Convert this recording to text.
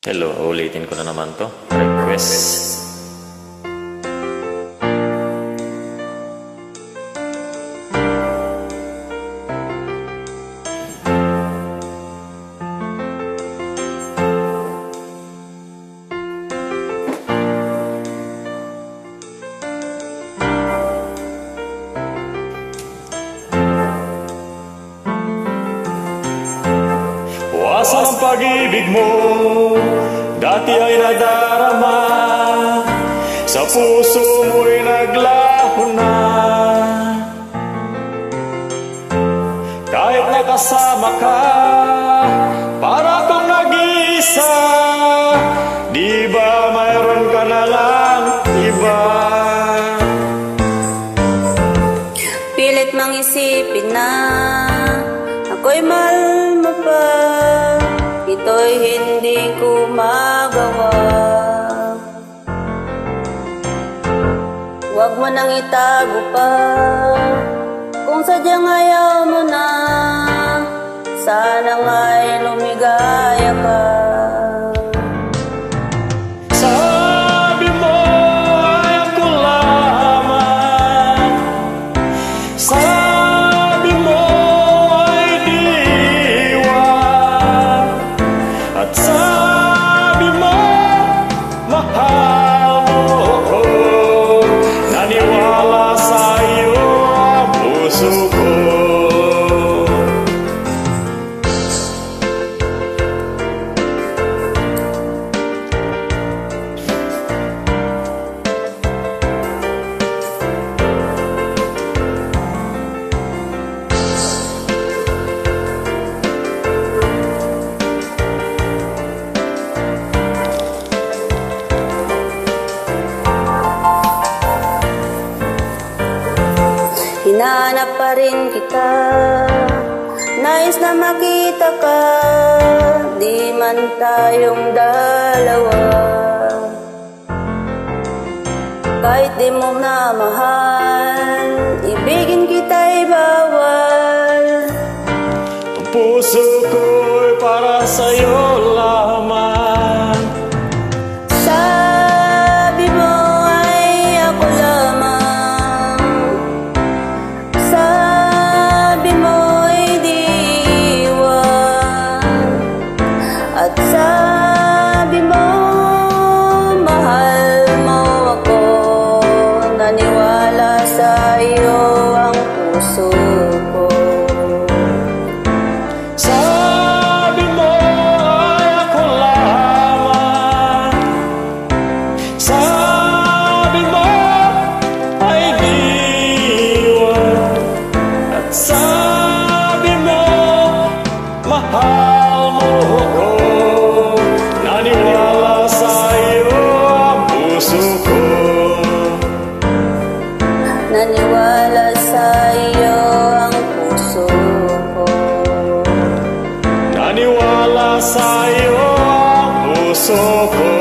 Hello, ulitin ko na naman to. Request. Asan ang pag-ibig mo, dati ay nadarama, sa puso mo'y naglaho na. Kahit nakasama ka, para kong nag-iisa, di ba mayroon ka na lang iba? Pilit mang isipin na ako'y mahal mo pa, ito'y hindi ko magawa. Huwag mo nang itago pa, kung sadyang ayaw mo na, sana nga'y lumigaya ka. Sabi mo ay ako lamang, sabi mo ay diwan, at sabi mo mahal mo ko. Naniwala sa'yo ang puso ko. Hinahanap pa rin kita, nais na makita ka, di man tayong dalawa. Kahit di mo na mahal, ibigin kita'y bawal. Ang puso ko'y para sa'yo lamang. Sabi mo ay ako lamang, sabi mo'y diwan, at sabi mo mahal mo ako. Naniwala sa iyo ang puso ko. Sabi mo ay ako lamang, sabi mo ay diwan, at sabi mo mahal mo ko. Naniwala sa iyo ang puso ko. Naniwala sa iyo ang puso ko. Naniwala sa iyo ang puso ko.